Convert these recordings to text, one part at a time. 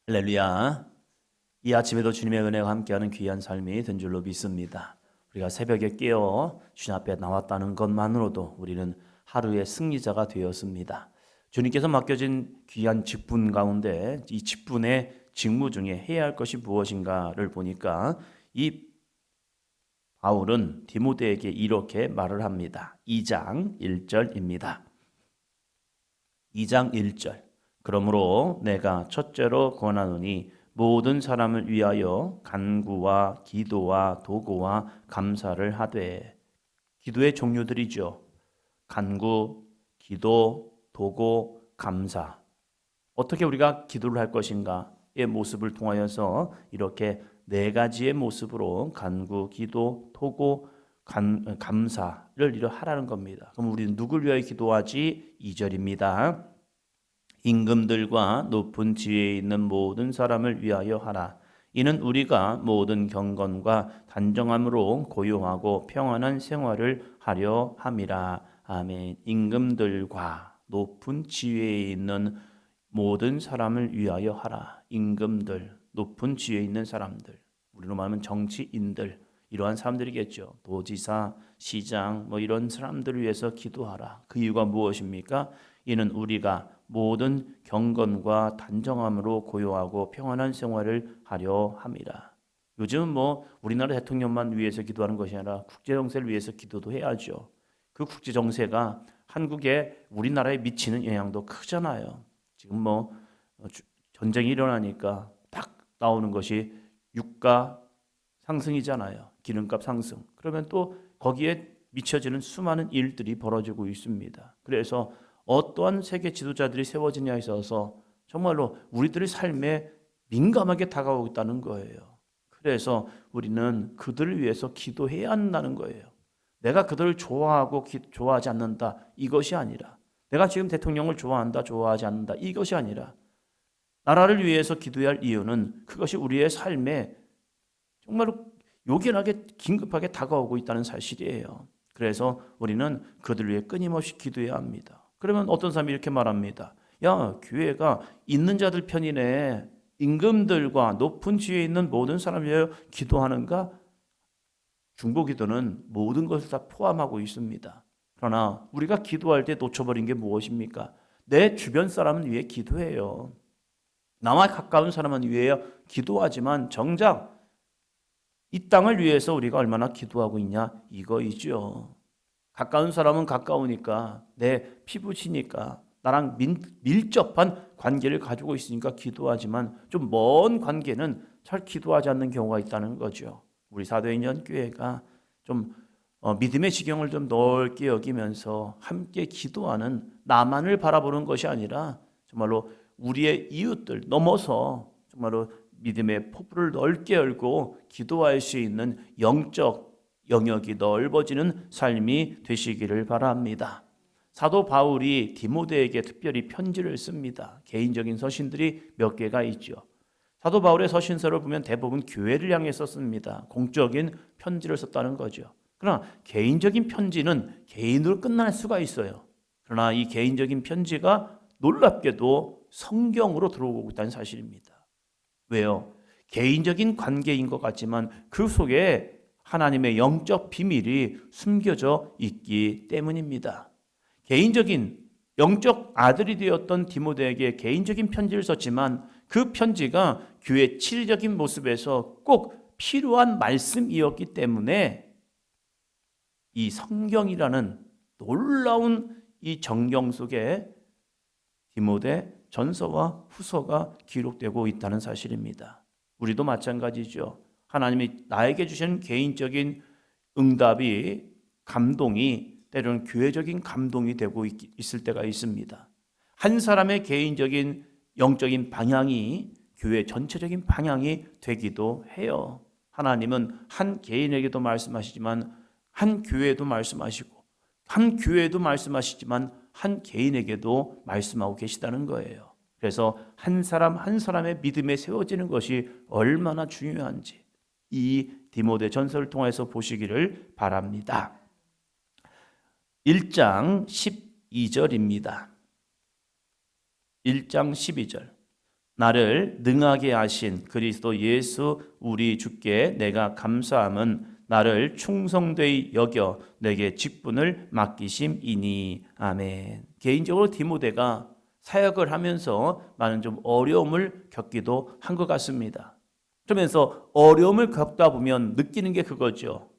할렐루야. 이 아침에도 주님의 은혜와 함께하는 귀한 삶이 된 줄로 믿습니다. 우리가 새벽에 깨어 주님 앞에 나왔다는 것만으로도 우리는 하루의 승리자가 되었습니다. 주님께서 맡겨진 귀한 직분 가운데 이 직분의 직무 중에 해야 할 것이 무엇인가를 보니까 이 바울은 디모데에게 이렇게 말을 합니다. 2장 1절입니다. 2장 1절. 그러므로 내가 첫째로 권하노니 모든 사람을 위하여 간구와 기도와 도고와 감사를 하되. 기도의 종류들이죠. 간구, 기도, 도고, 감사. 어떻게 우리가 기도를 할 것인가의 모습을 통하여서 이렇게 네 가지의 모습으로 간구, 기도, 도고, 감사를 이렇게 하라는 겁니다. 그럼 우리는 누굴 위하여 기도하지? 2절입니다. 임금들과 높은 지위에 있는 모든 사람을 위하여 하라. 이는 우리가 모든 경건과 단정함으로 고요하고 평안한 생활을 하려 함이라. 아멘. 임금들과 높은 지위에 있는 모든 사람을 위하여 하라. 임금들, 높은 지위에 있는 사람들, 우리로 말하면 정치인들, 이러한 사람들이겠죠. 도지사, 시장, 이런 사람들을 위해서 기도하라. 그 이유가 무엇입니까? 이는 우리가 모든 경건과 단정함으로 고요하고 평안한 생활을 하려 함이라. 요즘은 우리나라 대통령만 위해서 기도하는 것이 아니라 국제 정세를 위해서 기도도 해야죠. 그 국제 정세가 한국에 우리나라에 미치는 영향도 크잖아요. 지금 전쟁이 일어나니까 딱 나오는 것이 유가 상승이잖아요. 기름값 상승. 그러면 또 거기에 미쳐지는 수많은 일들이 벌어지고 있습니다. 그래서 어떠한 세계 지도자들이 세워지냐에 있어서 정말로 우리들의 삶에 민감하게 다가오고 있다는 거예요. 그래서 우리는 그들을 위해서 기도해야 한다는 거예요. 내가 그들을 좋아하고 좋아하지 않는다, 이것이 아니라, 내가 지금 대통령을 좋아한다, 좋아하지 않는다, 이것이 아니라, 나라를 위해서 기도해야 할 이유는 그것이 우리의 삶에 정말로 요긴하게 긴급하게 다가오고 있다는 사실이에요. 그래서 우리는 그들 위해 끊임없이 기도해야 합니다. 그러면 어떤 사람이 이렇게 말합니다. 야, 교회가 있는 자들 편이네. 임금들과 높은 지위에 있는 모든 사람을 위하여 기도하는가? 중보기도는 모든 것을 다 포함하고 있습니다. 그러나 우리가 기도할 때 놓쳐버린 게 무엇입니까? 내 주변 사람을 위해 기도해요. 나와 가까운 사람을 위해 기도하지만 정작 이 땅을 위해서 우리가 얼마나 기도하고 있냐, 이거이죠. 가까운 사람은 가까우니까, 내 피부치니까, 나랑 밀접한 관계를 가지고 있으니까 기도하지만 좀 먼 관계는 잘 기도하지 않는 경우가 있다는 거죠. 우리 사도행전 교회가 좀 믿음의 지경을 좀 넓게 여기면서 함께 기도하는, 나만을 바라보는 것이 아니라 정말로 우리의 이웃들 넘어서 정말로 믿음의 포부를 넓게 열고 기도할 수 있는 영적 영역이 넓어지는 삶이 되시기를 바랍니다. 사도 바울이 디모데에게 특별히 편지를 씁니다. 개인적인 서신들이 몇 개가 있죠. 사도 바울의 서신서를 보면 대부분 교회를 향해 썼습니다. 공적인 편지를 썼다는 거죠. 그러나 개인적인 편지는 개인으로 끝날 수가 있어요. 그러나 이 개인적인 편지가 놀랍게도 성경으로 들어오고 있다는 사실입니다. 왜요? 개인적인 관계인 것 같지만 그 속에 하나님의 영적 비밀이 숨겨져 있기 때문입니다. 개인적인 영적 아들이 되었던 디모데에게 개인적인 편지를 썼지만 그 편지가 교회의 실질적인 모습에서 꼭 필요한 말씀이었기 때문에 이 성경이라는 놀라운 이 정경 속에 디모데 전서와 후서가 기록되고 있다는 사실입니다. 우리도 마찬가지죠. 하나님이 나에게 주신 개인적인 응답이, 감동이 때로는 교회적인 감동이 되고 있을 때가 있습니다. 한 사람의 개인적인 영적인 방향이 교회 전체적인 방향이 되기도 해요. 하나님은 한 개인에게도 말씀하시지만 한 교회에도 말씀하시고, 한 교회에도 말씀하시지만 한 개인에게도 말씀하고 계시다는 거예요. 그래서 한 사람 한 사람의 믿음에 세워지는 것이 얼마나 중요한지 이 디모데 전서를 통해서 보시기를 바랍니다. 1장 12절입니다. 1장 12절. 나를 능하게 하신 그리스도 예수 우리 주께 내가 감사함은 나를 충성되이 여겨 내게 직분을 맡기심이니. 아멘. 개인적으로 디모데가 사역을 하면서 많은 좀 어려움을 겪기도 한 것 같습니다. 그러면서 어려움을 겪다 보면 느끼는 게 그거죠.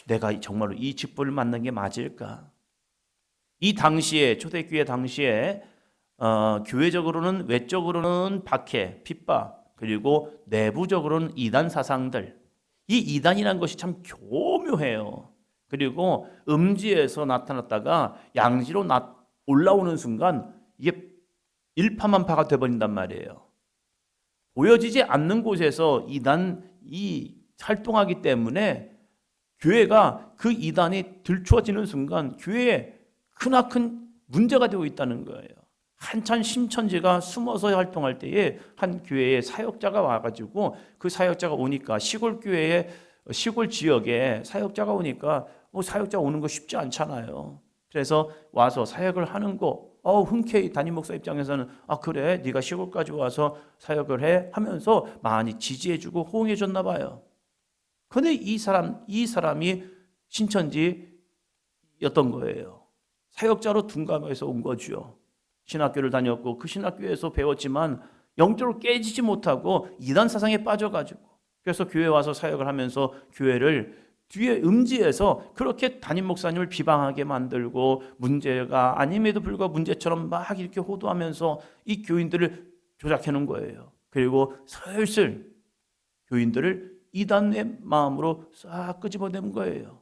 내가 정말로 이 직분을 맡는 게 맞을까? 이 당시에 초대교회 당시에 교회적으로는 외적으로는 박해, 핍박, 그리고 내부적으로는 이단 사상들. 이 이단이라는 것이 참 교묘해요. 그리고 음지에서 나타났다가 양지로 올라오는 순간 이게 일파만파가 돼버린단 말이에요. 보여지지 않는 곳에서 이단이 활동하기 때문에 교회가 그 이단이 들추어지는 순간 교회에 크나큰 문제가 되고 있다는 거예요. 한참 심천지가 숨어서 활동할 때에 한 교회에 사역자가 와가지고 그 사역자가 오니까 시골 교회에 시골 지역에 사역자가 오니까 사역자 오는 거 쉽지 않잖아요. 그래서 와서 사역을 하는 거 흔쾌히 담임 목사 입장에서는 그래 네가 시골까지 와서 사역을 해 하면서 많이 지지해주고 호응해줬나 봐요. 근데 이 사람이 신천지였던 거예요. 사역자로 둔감해서 온 거죠. 신학교를 다녔고 그 신학교에서 배웠지만 영적으로 깨지지 못하고 이단 사상에 빠져가지고 그래서 교회 와서 사역을 하면서 교회를 뒤에 음지에서 그렇게 담임 목사님을 비방하게 만들고 문제가 아님에도 불구하고 문제처럼 막 이렇게 호도하면서 이 교인들을 조작해 놓은 거예요. 그리고 슬슬 교인들을 이단의 마음으로 싹 끄집어낸 거예요.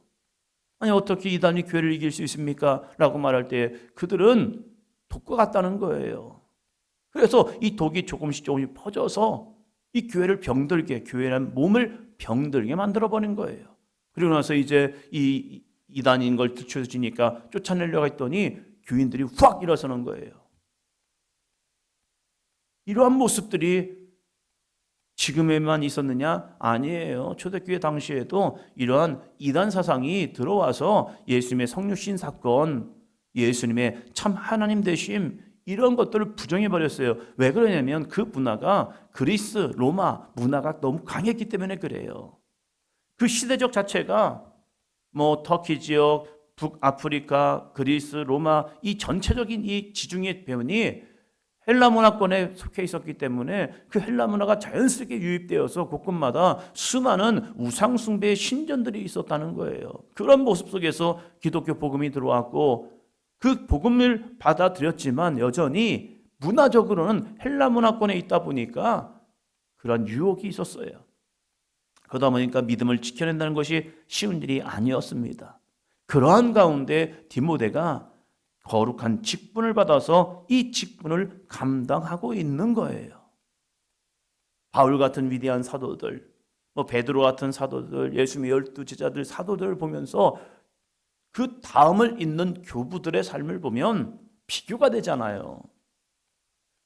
아니 어떻게 이단이 교회를 이길 수 있습니까? 라고 말할 때 그들은 독과 같다는 거예요. 그래서 이 독이 조금씩 퍼져서 이 교회를 병들게, 교회라는 몸을 병들게 만들어버린 거예요. 그리고 나서 이제 이 이단인 걸 들춰지니까 쫓아내려고 했더니 교인들이 확 일어서는 거예요. 이러한 모습들이 지금에만 있었느냐? 아니에요. 초대교회 당시에도 이러한 이단 사상이 들어와서 예수님의 성육신 사건, 예수님의 참 하나님 되심 이런 것들을 부정해버렸어요. 왜 그러냐면 그 문화가 그리스, 로마 문화가 너무 강했기 때문에 그래요. 그 시대적 자체가 터키 지역, 북아프리카, 그리스, 로마 이 전체적인 이 지중해 배분이 헬라 문화권에 속해 있었기 때문에 그 헬라 문화가 자연스럽게 유입되어서 곳곳마다 수많은 우상 숭배의 신전들이 있었다는 거예요. 그런 모습 속에서 기독교 복음이 들어왔고 그 복음을 받아들였지만 여전히 문화적으로는 헬라 문화권에 있다 보니까 그런 유혹이 있었어요. 그러다 보니까 믿음을 지켜낸다는 것이 쉬운 일이 아니었습니다. 그러한 가운데 디모데가 거룩한 직분을 받아서 이 직분을 감당하고 있는 거예요. 바울 같은 위대한 사도들, 베드로 같은 사도들, 예수님의 12 제자들 사도들을 보면서 그 다음을 잇는 교부들의 삶을 보면 비교가 되잖아요.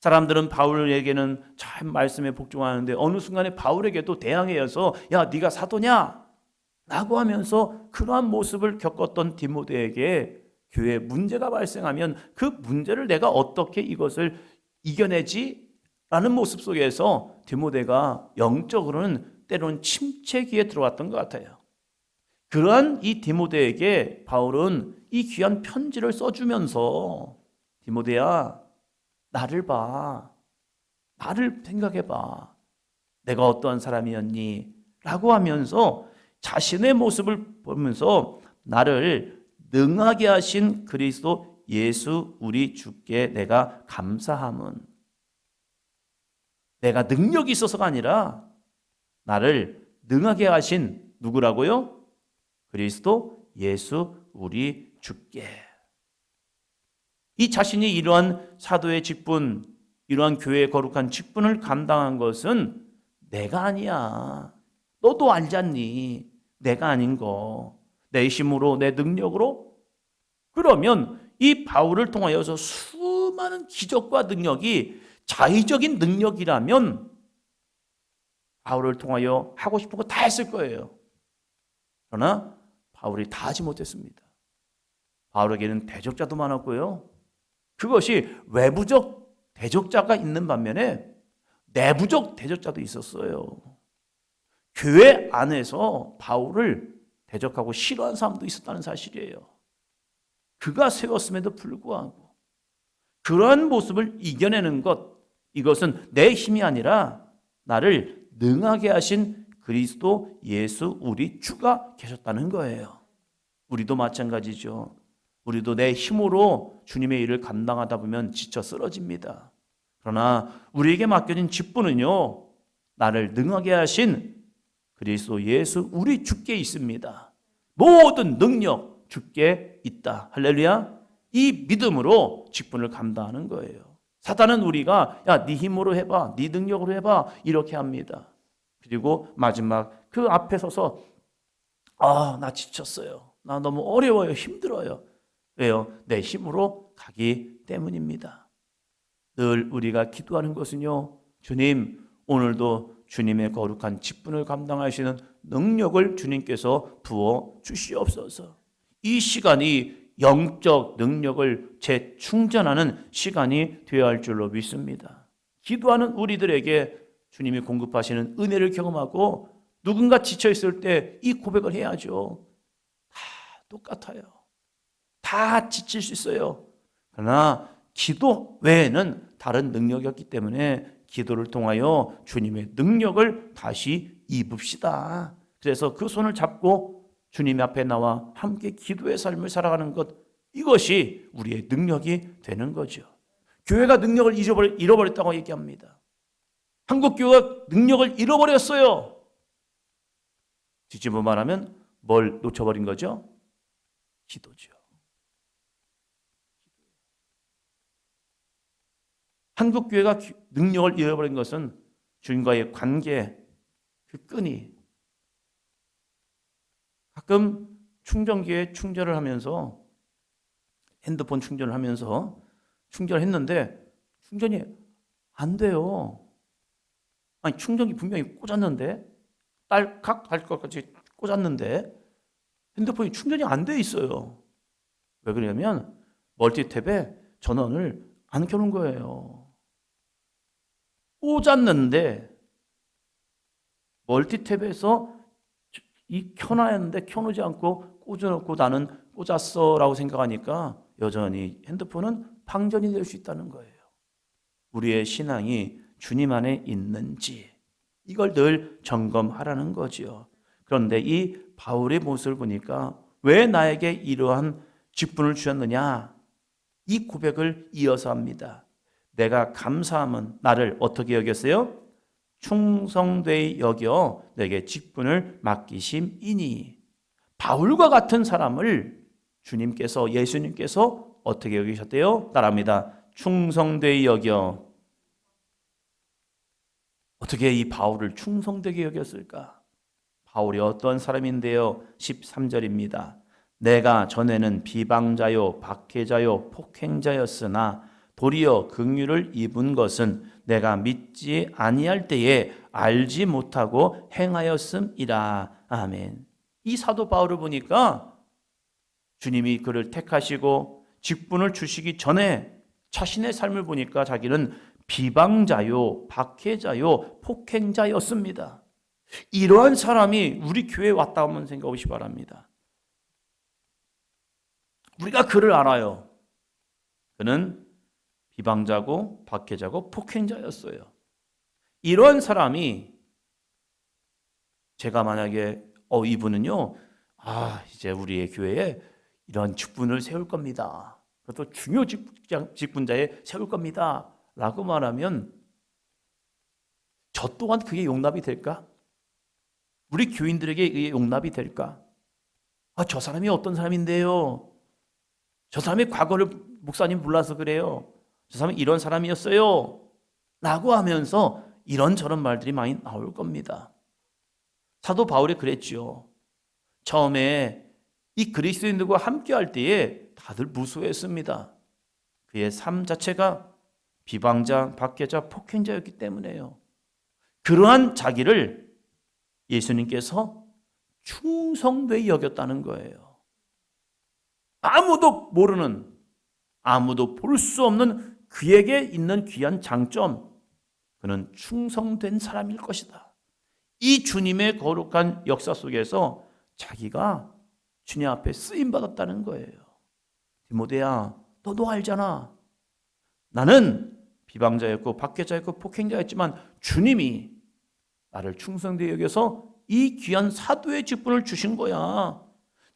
사람들은 바울에게는 참 말씀에 복종하는데 어느 순간에 바울에게도 대항해서 야 네가 사도냐? 라고 하면서 그러한 모습을 겪었던 디모데에게 교회에 문제가 발생하면 그 문제를 내가 어떻게 이것을 이겨내지? 라는 모습 속에서 디모데가 영적으로는 때로는 침체기에 들어왔던 것 같아요. 그러한 이 디모데에게 바울은 이 귀한 편지를 써주면서 디모데야 나를 봐. 나를 생각해봐. 내가 어떠한 사람이었니? 라고 하면서 자신의 모습을 보면서 나를 능하게 하신 그리스도 예수 우리 주께 내가 감사함은 내가 능력이 있어서가 아니라 나를 능하게 하신 누구라고요? 그리스도 예수 우리 주께. 이 자신이 이러한 사도의 직분, 이러한 교회의 거룩한 직분을 감당한 것은 내가 아니야. 너도 알잖니. 내가 아닌 거. 내 힘으로, 내 능력으로? 그러면 이 바울을 통하여서 수많은 기적과 능력이 자의적인 능력이라면 바울을 통하여 하고 싶은 거 다 했을 거예요. 그러나 바울이 다 하지 못했습니다. 바울에게는 대적자도 많았고요. 그것이 외부적 대적자가 있는 반면에 내부적 대적자도 있었어요. 교회 안에서 바울을 대적하고 싫어하는 사람도 있었다는 사실이에요. 그가 세웠음에도 불구하고 그러한 모습을 이겨내는 것, 이것은 내 힘이 아니라 나를 능하게 하신 그리스도 예수 우리 주가 계셨다는 거예요. 우리도 마찬가지죠. 우리도 내 힘으로 주님의 일을 감당하다 보면 지쳐 쓰러집니다. 그러나 우리에게 맡겨진 직분은요, 나를 능하게 하신 그리스도 예수 우리 주께 있습니다. 모든 능력 주께 있다. 할렐루야. 이 믿음으로 직분을 감당하는 거예요. 사단은 우리가 야, 네 힘으로 해봐, 네 능력으로 해봐 이렇게 합니다. 그리고 마지막 그 앞에 서서 나 지쳤어요. 나 너무 어려워요. 힘들어요. 왜요? 내 힘으로 가기 때문입니다. 늘 우리가 기도하는 것은요, 주님, 오늘도 주님의 거룩한 직분을 감당하시는 능력을 주님께서 부어 주시옵소서. 이 시간이 영적 능력을 재충전하는 시간이 되어야 할 줄로 믿습니다. 기도하는 우리들에게 주님이 공급하시는 은혜를 경험하고 누군가 지쳐있을 때 이 고백을 해야죠. 다 똑같아요. 다 지칠 수 있어요. 그러나 기도 외에는 다른 능력이 없기 때문에 기도를 통하여 주님의 능력을 다시 입읍시다. 그래서 그 손을 잡고 주님 앞에 나와 함께 기도의 삶을 살아가는 것, 이것이 우리의 능력이 되는 거죠. 교회가 능력을 잃어버렸다고 얘기합니다. 한국 교회가 능력을 잃어버렸어요. 뒤집어 말하면 뭘 놓쳐버린 거죠? 기도죠. 한국 교회가 능력을 잃어버린 것은 주님과의 관계, 그 끈이, 가끔 충전기에 충전을 하면서 핸드폰 충전을 하면서 충전을 했는데 충전이 안 돼요. 아니, 충전기 분명히 꽂았는데 딸깍 할 것까지 꽂았는데 핸드폰이 충전이 안 돼 있어요. 왜 그러냐면 멀티탭에 전원을 안 켜놓은 거예요. 꽂았는데 멀티탭에서 이 켜놔야 하는데 켜놓지 않고 꽂아놓고 나는 꽂았어 라고 생각하니까 여전히 핸드폰은 방전이 될 수 있다는 거예요. 우리의 신앙이 주님 안에 있는지 이걸 늘 점검하라는 거지요. 그런데 이 바울의 모습을 보니까 왜 나에게 이러한 직분을 주셨느냐, 이 고백을 이어서 합니다. 내가 감사함은 나를 어떻게 여겼어요? 충성되이 여겨 내게 직분을 맡기심이니. 바울과 같은 사람을 주님께서, 예수님께서 어떻게 여기셨대요? 따라합니다. 충성되이 여겨. 어떻게 이 바울을 충성되게 여겼을까? 바울이 어떤 사람인데요? 13절입니다. 내가 전에는 비방자요 박해자요 폭행자였으나 도리어 긍휼을 입은 것은 내가 믿지 아니할 때에 알지 못하고 행하였음이라. 아멘. 이 사도 바울을 보니까 주님이 그를 택하시고 직분을 주시기 전에 자신의 삶을 보니까 자기는 비방자요 박해자요 폭행자였습니다. 이러한 사람이 우리 교회에 왔다 한번 생각해 보시기 바랍니다. 우리가 그를 알아요. 그는 비방자고 박해자고 폭행자였어요. 이런 사람이 제가 만약에 이분은요, 이제 우리의 교회에 이런 직분을 세울 겁니다. 그것도 중요 직분자에 세울 겁니다. 라고 말하면 저 또한 그게 용납이 될까? 우리 교인들에게 이게 용납이 될까? 저 사람이 어떤 사람인데요? 저 사람의 과거를 목사님 몰라서 그래요. 저 사람이 이런 사람이었어요. 라고 하면서 이런저런 말들이 많이 나올 겁니다. 사도 바울이 그랬죠. 처음에 이 그리스도인들과 함께 할 때에 다들 무수했습니다. 그의 삶 자체가 비방자, 박해자, 폭행자였기 때문에요. 그러한 자기를 예수님께서 충성되이 여겼다는 거예요. 아무도 모르는, 아무도 볼 수 없는 그에게 있는 귀한 장점, 그는 충성된 사람일 것이다. 이 주님의 거룩한 역사 속에서 자기가 주님 앞에 쓰임받았다는 거예요. 디모데야, 너도 알잖아. 나는 비방자였고 박해자였고 폭행자였지만 주님이 나를 충성되게 여겨서 이 귀한 사도의 직분을 주신 거야.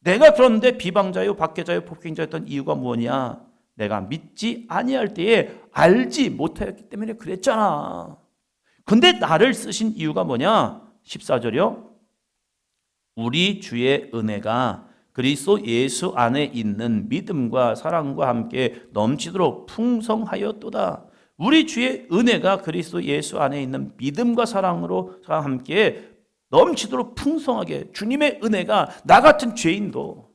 내가 그런데 비방자요 박해자요 폭행자였던 이유가 뭐냐? 내가 믿지 아니할 때에 알지 못하였기 때문에 그랬잖아. 근데 나를 쓰신 이유가 뭐냐? 14절이요. 우리 주의 은혜가 그리스도 예수 안에 있는 믿음과 사랑과 함께 넘치도록 풍성하였도다. 우리 주의 은혜가 그리스도 예수 안에 있는 믿음과 사랑으로 함께 넘치도록 풍성하게, 주님의 은혜가 나 같은 죄인도,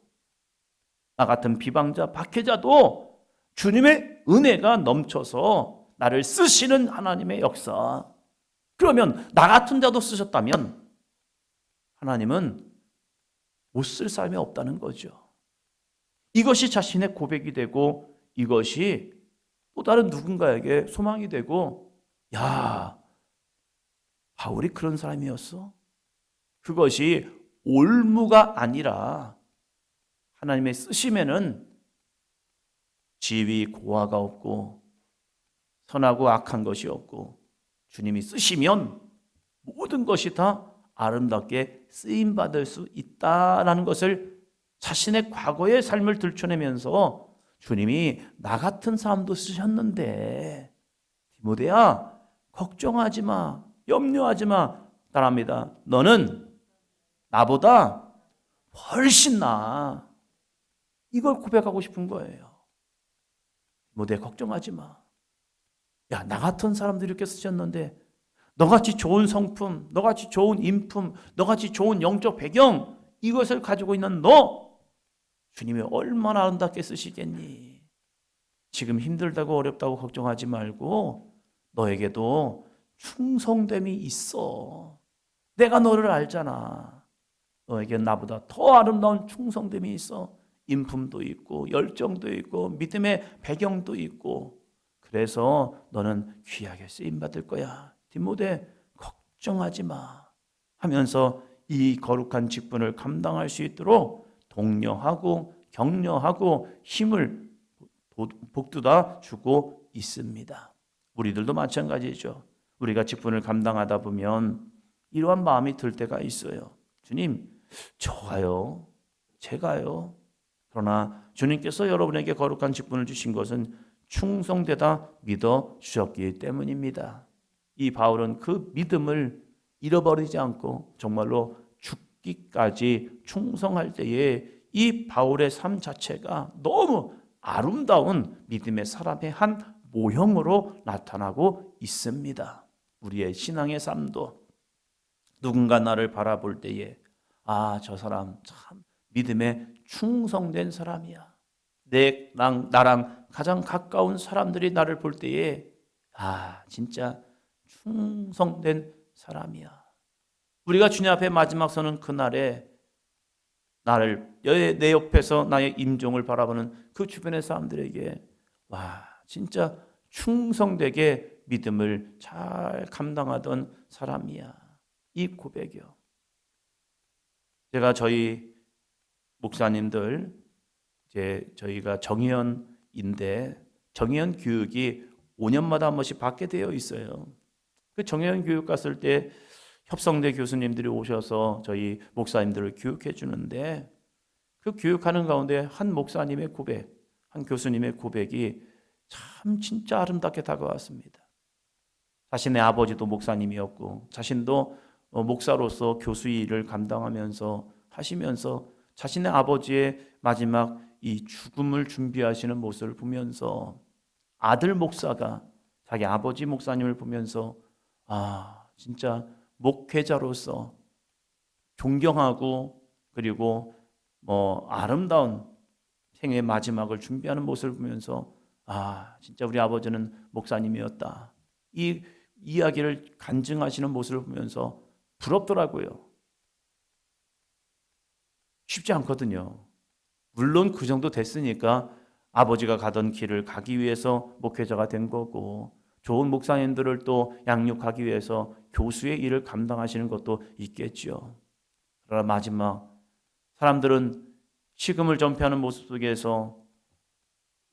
나 같은 비방자, 박해자도 주님의 은혜가 넘쳐서 나를 쓰시는 하나님의 역사. 그러면 나 같은 자도 쓰셨다면 하나님은 못 쓸 사람이 없다는 거죠. 이것이 자신의 고백이 되고 이것이 또 다른 누군가에게 소망이 되고, 야, 바울이 그런 사람이었어? 그것이 올무가 아니라 하나님의 쓰심에는 지위 고하가 없고 선하고 악한 것이 없고, 주님이 쓰시면 모든 것이 다 아름답게 쓰임받을 수 있다라는 것을 자신의 과거의 삶을 들춰내면서 주님이 나 같은 사람도 쓰셨는데 디모데야 걱정하지 마, 염려하지 마. 따라합니다. 너는 나보다 훨씬 나아. 이걸 고백하고 싶은 거예요. 디모데 걱정하지 마. 야, 나 같은 사람들이 이렇게 쓰셨는데 너같이 좋은 성품, 너같이 좋은 인품, 너같이 좋은 영적 배경, 이것을 가지고 있는 너, 주님이 얼마나 아름답게 쓰시겠니? 지금 힘들다고 어렵다고 걱정하지 말고 너에게도 충성됨이 있어. 내가 너를 알잖아. 너에게 나보다 더 아름다운 충성됨이 있어. 인품도 있고 열정도 있고 믿음의 배경도 있고, 그래서 너는 귀하게 쓰임받을 거야. 디모데 걱정하지 마 하면서 이 거룩한 직분을 감당할 수 있도록 독려하고 격려하고 힘을 복돋아 주고 있습니다. 우리들도 마찬가지죠. 우리가 직분을 감당하다 보면 이러한 마음이 들 때가 있어요. 주님, 저가요? 제가요? 그러나 주님께서 여러분에게 거룩한 직분을 주신 것은 충성되다 믿어 주셨기 때문입니다. 이 바울은 그 믿음을 잃어버리지 않고 정말로 죽기까지 충성할 때에 이 바울의 삶 자체가 너무 아름다운 믿음의 사람의 한 모형으로 나타나고 있습니다. 우리의 신앙의 삶도 누군가 나를 바라볼 때에 저 사람 참 믿음에 충성된 사람이야. 나랑 가장 가까운 사람들이 나를 볼 때에 진짜 충성된 사람이야. 우리가 주님 앞에 마지막 서는 그날에 내 옆에서 나의 임종을 바라보는 그 주변의 사람들에게 진짜 충성되게 믿음을 잘 감당하던 사람이야. 이 고백이요. 제가 저희 목사님들, 저희가 정의연인데 정의연 교육이 5년마다 한 번씩 받게 되어 있어요. 그 정의연 교육 갔을 때 협성대 교수님들이 오셔서 저희 목사님들을 교육해 주는데, 그 교육하는 가운데 한 목사님의 고백, 한 교수님의 고백이 참 진짜 아름답게 다가왔습니다. 자신의 아버지도 목사님이었고 자신도 목사로서 교수의 일을 감당하면서 하시면서 자신의 아버지의 마지막 이 죽음을 준비하시는 모습을 보면서 아들 목사가 자기 아버지 목사님을 보면서 진짜 목회자로서 존경하고 그리고 아름다운 생의 마지막을 준비하는 모습을 보면서 진짜 우리 아버지는 목사님이었다. 이 이야기를 간증하시는 모습을 보면서 부럽더라고요. 쉽지 않거든요. 물론 그 정도 됐으니까 아버지가 가던 길을 가기 위해서 목회자가 된 거고, 좋은 목사님들을 또 양육하기 위해서 교수의 일을 감당하시는 것도 있겠죠. 그러나 마지막 사람들은 식음을 전폐하는 모습 속에서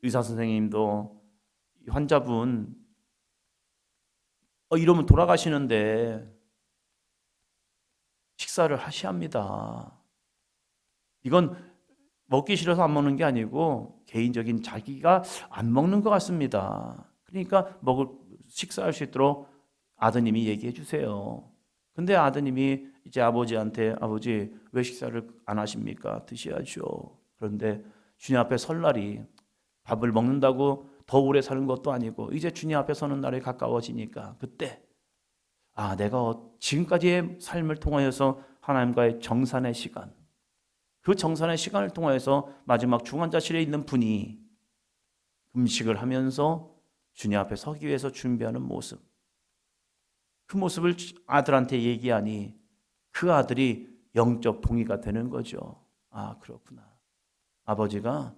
의사 선생님도 환자분 이러면 돌아가시는데 식사를 하셔야 합니다. 이건 먹기 싫어서 안 먹는 게 아니고 개인적인 자기가 안 먹는 것 같습니다. 그러니까 식사할 수 있도록 아드님이 얘기해 주세요. 근데 아드님이 이제 아버지한테 아버지 왜 식사를 안 하십니까? 드셔야죠. 그런데 주님 앞에 설 날이 밥을 먹는다고 더 오래 사는 것도 아니고 이제 주님 앞에 서는 날이 가까워지니까 그때 내가 지금까지의 삶을 통하여서 하나님과의 정산의 시간, 그 정산의 시간을 통하여서 마지막 중환자실에 있는 분이 음식을 하면서 주님 앞에 서기 위해서 준비하는 모습, 그 모습을 아들한테 얘기하니 그 아들이 영적 동의가 되는 거죠. 그렇구나. 아버지가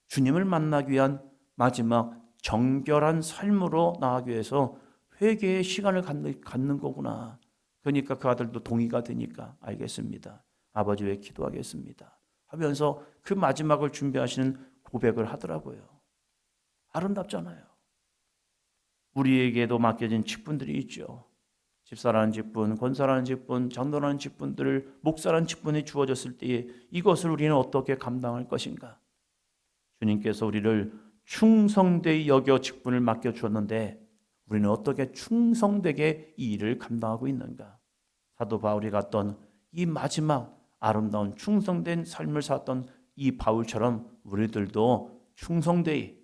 주님을 만나기 위한 마지막 정결한 삶으로 나아가기 위해서 회개의 시간을 갖는 거구나. 그러니까 그 아들도 동의가 되니까 알겠습니다. 아버지 왜 기도하겠습니다. 하면서 그 마지막을 준비하시는 고백을 하더라고요. 아름답잖아요. 우리에게도 맡겨진 직분들이 있죠. 집사라는 직분, 권사라는 직분, 장로라는 직분들, 목사라는 직분이 주어졌을 때에 이것을 우리는 어떻게 감당할 것인가? 주님께서 우리를 충성되이 여겨 직분을 맡겨주었는데 우리는 어떻게 충성되게 이 일을 감당하고 있는가? 사도 바울이 갔던 이 마지막 아름다운 충성된 삶을 살았던 이 바울처럼 우리들도 충성되이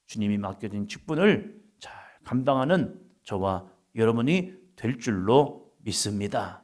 주님이 맡겨진 직분을 잘 감당하는 저와 여러분이 될 줄로 믿습니다.